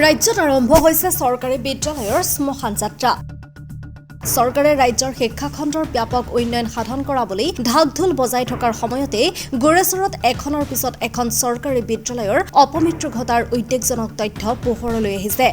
ৰাজ্যত আৰম্ভ হৈছে চৰকাৰী বিদ্যালয়ৰ শ্মশান যাত্ৰা। চৰকাৰে ৰাজ্যৰ শিক্ষা খণ্ডৰ ব্যাপক উন্নয়ন সাধন কৰা বুলি ঢাক-ঢোল বজাই থকাৰ সময়তে গোৰেশ্বৰত এখনৰ পিছত এখন চৰকাৰী বিদ্যালয়ৰ অপমৃত্যু ঘটাৰ উদ্বেগজনক তথ্য পোহৰলৈ আহিছে।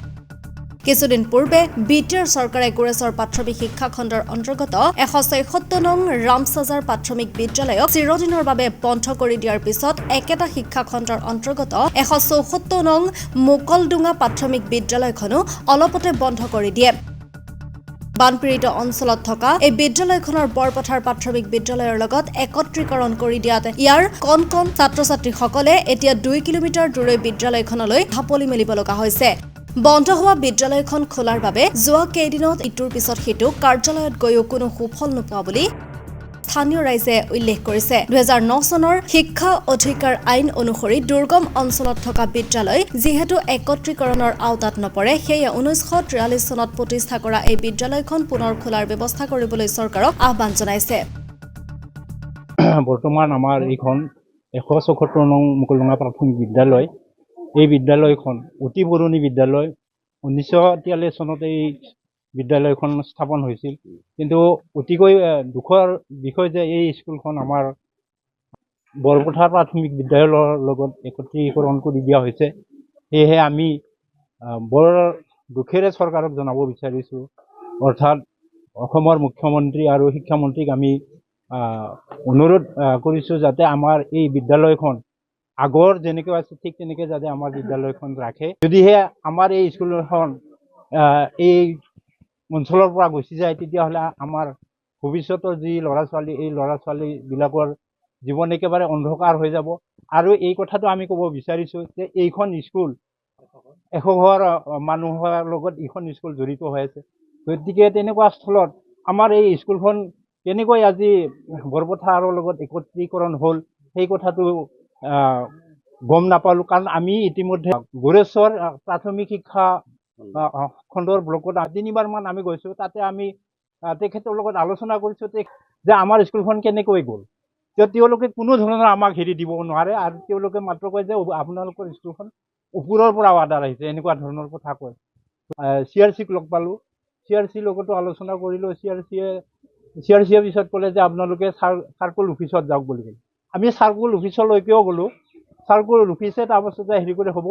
কিছুদিন পূৰ্বে বিটিআৰ চৰকাৰে গোৰেশ্বৰ প্ৰাথমিক শিক্ষা খণ্ডৰ অন্তৰ্গত 176 নং ৰামচাজাৰ প্ৰাথমিক বিদ্যালয়ক চিৰদিনৰ বাবে বন্ধ কৰি দিয়াৰ পিছত একেটা শিক্ষা খণ্ডৰ অন্তৰ্গত 174 নং মুকলডোঙা প্ৰাথমিক বিদ্যালয়খনো অলপতে বন্ধ কৰি দিয়ে। বানপীড়িত অঞ্চলত থকা এই বিদ্যালয়খনৰ বৰপথাৰ প্ৰাথমিক বিদ্যালয়ৰ লগত একত্ৰীকৰণ কৰি দিয়াত ইয়াৰ কণ কণ ছাত্ৰ-ছাত্ৰীসকলে এতিয়া 2 কিলোমিটাৰ দূৰৈ বিদ্যালয়খনলৈ ঢাপলি মেলিব লগা হৈছে। বন্ধ হোৱা বিদ্যালয়খন খোলাৰ বাবে যোৱা কেইদিনত ইটোৰ পিছত সিটো কাৰ্যালয়ত গৈও কোনো সুফল নোপোৱা বুলি স্থানীয় ৰাইজে উল্লেখ কৰিছে। 2009 চনৰ শিক্ষা অধিকাৰ আইন অনুসৰি দুৰ্গম অঞ্চলত থকা বিদ্যালয় যিহেতু একত্ৰীকৰণৰ আওতাত নপৰে, সেয়ে 1943 চনত প্ৰতিষ্ঠা কৰা এই বিদ্যালয়খন পুনৰ খোলাৰ ব্যৱস্থা কৰিবলৈ চৰকাৰক আহ্বান জনাইছে। বৰ্তমান আমাৰ এইখন 174 নং মুকলডোঙা প্ৰাথমিক বিদ্যালয়। এই বিদ্যালয়খন অতি পুৰণি বিদ্যালয়। 1943 চনত এই বিদ্যালয়খন স্থাপন হৈছিল, কিন্তু অতিকৈ দুখৰ বিষয় যে এই স্কুলখন আমাৰ বৰপথাৰ প্ৰাথমিক বিদ্যালয়ৰ লগত একত্ৰীকৰণ কৰি দিয়া হৈছে। সেয়েহে আমি বৰ দুখেৰে চৰকাৰক জনাব বিচাৰিছোঁ, অৰ্থাৎ অসমৰ মুখ্যমন্ত্ৰী আৰু শিক্ষামন্ত্ৰীক আমি অনুৰোধ কৰিছোঁ যাতে আমাৰ এই বিদ্যালয়খন আগৰ যেনেকৈ আছে ঠিক তেনেকৈ যাতে আমাৰ বিদ্যালয়খন ৰাখে। যদিহে আমাৰ এই স্কুলখন এই অঞ্চলৰ পৰা গুচি যায়, তেতিয়াহ'লে আমাৰ ভৱিষ্যতৰ যি ল'ৰা ছোৱালী, এই ল'ৰা ছোৱালীবিলাকৰ জীৱন একেবাৰে অন্ধকাৰ হৈ যাব। আৰু এই কথাটো আমি ক'ব বিচাৰিছোঁ যে এইখন স্কুল 100 ঘৰ মানুহৰ লগত এইখন স্কুল জড়িত হৈ আছে। গতিকে তেনেকুৱা স্থলত আমাৰ এই স্কুলখন কেনেকৈ আজি বৰপথাৰৰ লগত একত্ৰীকৰণ হ'ল সেই কথাটো গম নাপালোঁ। কাৰণ আমি ইতিমধ্যে গোৰেশ্বৰ প্ৰাথমিক শিক্ষা খণ্ডৰ ব্লকত 3বাৰমান আমি গৈছোঁ। তাতে আমি তেখেতৰ লগত আলোচনা কৰিছোঁ যে আমাৰ স্কুলখন কেনেকৈ গ'ল। তেওঁলোকে কোনো ধৰণৰ আমাক দিব নোৱাৰে, আৰু তেওঁলোকে মাত্ৰ কয় যে আপোনালোকৰ স্কুলখন ওপৰৰ পৰা অৰ্ডাৰ আহিছে, এনেকুৱা ধৰণৰ কথা কয়। CRCক লগ পালোঁ, CRCৰ লগতো আলোচনা কৰিলোঁ। CRCয়ে পিছত ক'লে যে আপোনালোকে চাৰ্কল অফিচত যাওক বুলি ক'লে। আমি চাৰ্কল অফিচলৈকেও গ'লোঁ। চাৰ্কল অফিচে তাৰপাছতে কৰি হ'ব,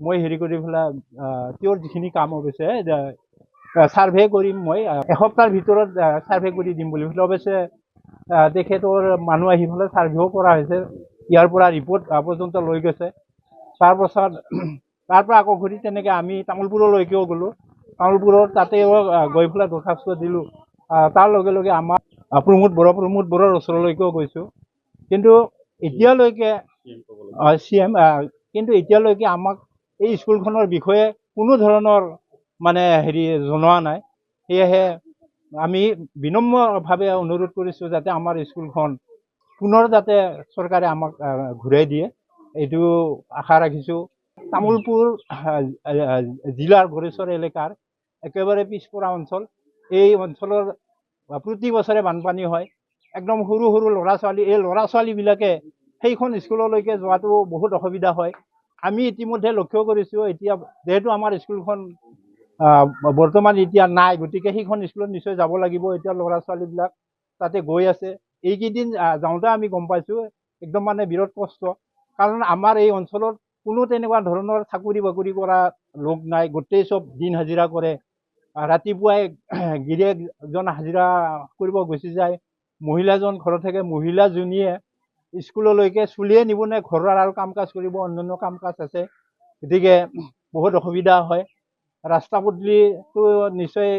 মই কৰি পেলাই তেওঁৰ যিখিনি কাম অৱশ্যে ছাৰ্ভে কৰিম, মই এসপ্তাহৰ ভিতৰত ছাৰ্ভে কৰি দিম বুলি কৈছে। অৱশ্যে তেখেতৰ মানুহ আহি পেলাই ছাৰ্ভেও কৰা হৈছে, ইয়াৰ পৰা ৰিপৰ্ট পৰ্যন্ত লৈ গৈছে। তাৰপাছত তাৰ পৰা আকৌ ঘূৰি তেনেকৈ আমি তামোলপুৰলৈকেও গ'লোঁ। তামোলপুৰত তাতেও গৈ পেলাই দৰখাস্ত দিলোঁ। তাৰ লগে লগে আমাৰ প্ৰমোদ বড়োৰ ওচৰলৈকেও গৈছোঁ। কিন্তু এতিয়ালৈকে এতিয়ালৈকে আমাক এই স্কুলখনৰ বিষয়ে কোনো ধৰণৰ জনোৱা নাই। সেয়েহে আমি বিনম্ৰভাৱে অনুৰোধ কৰিছোঁ যাতে আমাৰ স্কুলখন পুনৰ যাতে চৰকাৰে আমাক ঘূৰাই দিয়ে, এইটো আশা ৰাখিছোঁ। তামোলপুৰ জিলাৰ গোৰেশ্বৰ এলেকাৰ একেবাৰে পিছপৰা অঞ্চল। এই অঞ্চলৰ প্ৰতি বছৰে বানপানী হয়। একদম সৰু সৰু ল'ৰা ছোৱালী, এই ল'ৰা ছোৱালীবিলাকে সেইখন স্কুললৈকে যোৱাটো বহুত অসুবিধা হয়। আমি ইতিমধ্যে লক্ষ্য কৰিছোঁ, এতিয়া যিহেতু আমাৰ স্কুলখন বৰ্তমান এতিয়া নাই, গতিকে সেইখন স্কুলত নিশ্চয় যাব লাগিব। এতিয়া ল'ৰা ছোৱালীবিলাক তাতে গৈ আছে। এইকেইদিন যাওঁতে আমি গম পাইছোঁ একদম বিৰাট কষ্ট। কাৰণ আমাৰ এই অঞ্চলত কোনো তেনেকুৱা ধৰণৰ চাকৰি বাকৰি কৰা লোক নাই, গোটেই চব দিন হাজিৰা কৰে। ৰাতিপুৱাই গিৰিয়েকজন হাজিৰা কৰিব গুচি যায়, মহিলাজন ঘৰত থাকে। মহিলাজনীয়ে স্কুললৈকে চুলিয়ে নিব নে ঘৰৰ আৰু কাম কাজ কৰিব, অন্যান্য কাম কাজ আছে। গতিকে বহুত অসুবিধা হয়। ৰাস্তা পদূলিটো নিশ্চয়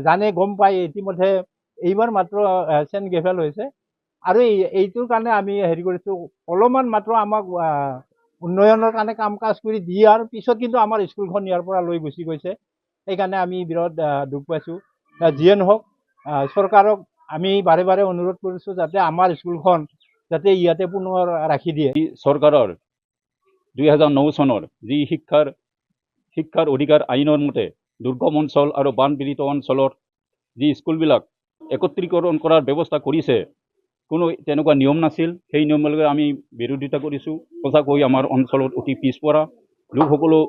জানে, গম পায়। ইতিমধ্যে এইবাৰ মাত্ৰ চেণ্ট গ্ৰেভেল হৈছে, আৰু এইটোৰ কাৰণে আমি কৰিছোঁ, অলপমান মাত্ৰ আমাক উন্নয়নৰ কাৰণে কাম কাজ কৰি দিয়াৰ পিছত কিন্তু আমাৰ স্কুলখন ইয়াৰ পৰা লৈ গুচি গৈছে। সেইকাৰণে আমি বিৰাট দুখ পাইছোঁ। যিয়ে নহওক, চৰকাৰক আমি বাৰে বাৰে অনুৰোধ কৰিছোঁ যাতে আমাৰ স্কুলখন যাতে ইয়াতে পুনৰ ৰাখি দিয়ে। চৰকাৰৰ 2009 চনৰ যি শিক্ষাৰ অধিকাৰ আইনৰ মতে দুৰ্গম অঞ্চল আৰু বানপীড়িত অঞ্চলৰ যি স্কুলবিলাক একত্ৰীকৰণ কৰাৰ ব্যৱস্থা কৰিছে, কোনো তেনেকুৱা নিয়ম নাছিল। সেই নিয়মলৈকে আমি বিৰোধিতা কৰিছোঁ। সঁচাকৈ আমাৰ অঞ্চলত অতি পিছপৰা লোকসকলো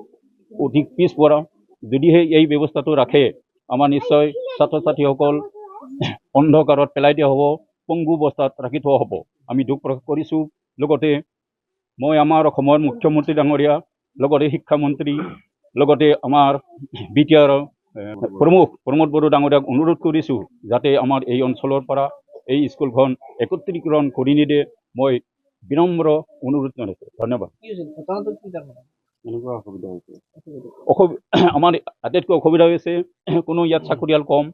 অধিক পিছপৰা যদিহে এই ব্যৱস্থাটো ৰাখে আমাৰ নিশ্চয় ছাত্ৰ ছাত্ৰীসকল অন্ধকাৰত পেলাই দিয়া হ'ব, পংগু অৱস্থাত ৰাখি থোৱা হ'ব। আমি দুখ প্ৰকাশ কৰিছোঁ। লগতে মই আমাৰ অসমৰ মুখ্যমন্ত্ৰী ডাঙৰীয়া, লগতে শিক্ষামন্ত্ৰী, লগতে আমাৰ BTR প্ৰমুখ প্ৰমোদ বড়ো ডাঙৰীয়াক অনুৰোধ কৰিছোঁ যাতে আমাৰ এই অঞ্চলৰ পৰা এই স্কুলখন একত্ৰীকৰণ কৰি নিদিয়ে। মই বিনম্ৰ অনুৰোধ জনাইছোঁ। ধন্যবাদ। আমাৰ আটাইতকৈ অসুবিধা হৈছে কোনো ইয়াত চাকৰিয়াল কম,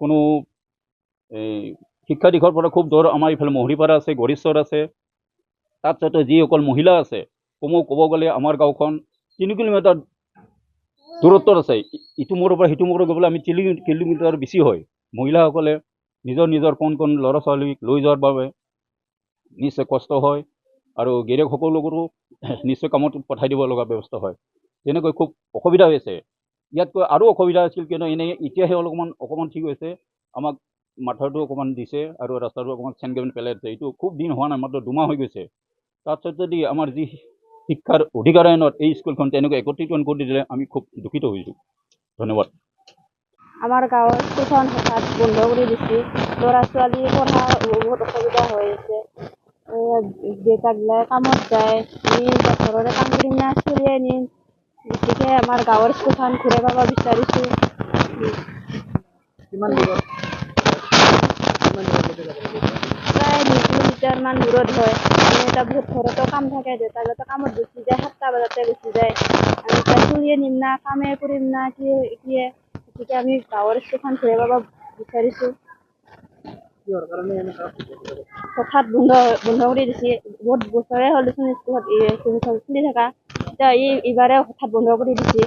কোনো শিক্ষা দিশৰ পৰা খুব দূৰ। আমাৰ ইফালে মহৰীপাৰা আছে, গৰিশ্বৰ আছে, তাত যাতে যিসকল মহিলা আছে, ক'ব গ'লে আমাৰ গাঁওখন 3 কিলোমিটাৰ দূৰত্বত আছে। ইটো মূৰৰ পৰা সিটো মূৰত গ'বলৈ আমি 3 কিলোমিটাৰ বেছি হয়। মহিলাসকলে নিজৰ নিজৰ কণ ল'ৰা ছোৱালীক লৈ যোৱাৰ বাবে নিশ্চয় কষ্ট হয় আৰু গিৰিয়েকসকলকো নিশ্চয় কামত পঠাই দিব লগা ব্যৱস্থা হয়। তেনেকৈ খুব অসুবিধা হৈছে। ইয়াতকৈ আৰু অসুবিধা আছিল, কিন্তু এতিয়াহে অকণমান ঠিক হৈছে। আমাক মাথাটো অকণমান দিছে আৰু ৰাস্তাটো অকণমান চেনগেমেণ্ট পেলাই দিছে। এইটো খুব দিন হোৱা নাই, মাত্ৰ 2 মাহ হৈ গৈছে। তাৰপিছত যদি আমাৰ যি শিক্ষাৰ অধিকাৰ আইনত এই স্কুলখন তেনেকৈ একত্ৰীকৰণ কৰি দিলে আমি খুব দুখিত হৈছোঁ। ধন্যবাদ। আমাৰ গাঁৱৰ স্কুলখন হঠাৎ বন্ধ কৰি দিছে। ল'ৰা ছোৱালী পঢ়া বহুত অসুবিধা হৈ আছে। দেউতাকবিলাক কামত যায়, ঘৰৰে কাম কৰি না চলিয়াই নিম। গতিকে আমাৰ গাঁৱৰ স্কুলখন ঘূৰাই পাব বিচাৰিছোঁ। প্ৰায় 2 কিলোমিটাৰমান দূৰত হয়। আমি এটা বহুত ঘৰতো কাম থাকে, দেউতাকহঁতে কামত গুচি যায়, 7টা বজাতে গুচি যায়। আমি এতিয়া চলিয়ে নিম না, কামে কৰিম না, কিয়ে। গতিকে আমি গাঁৱৰ স্কুলখন ঘূৰাই পাব বিচাৰিছোঁ। হঠাৎ বন্ধ কৰি দিছে। বহুত বছৰে হ'ল স্কুলখন খুলি থকা। এতিয়া এইবাৰে হঠাৎ বন্ধ কৰি দিছে।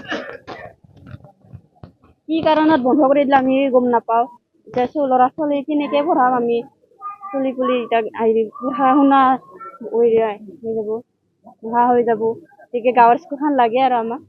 কি কাৰণত বন্ধ কৰি দিলে আমি গম নাপাওঁ। এতিয়া ল'ৰা ছোৱালী কেনেকৈ পঢ়াম আমি? চলি এতিয়া পঢ়া শুনা হৈ যাব, নোহোৱা হৈ যাব। গতিকে গাঁৱৰ স্কুলখন লাগে আৰু আমাক।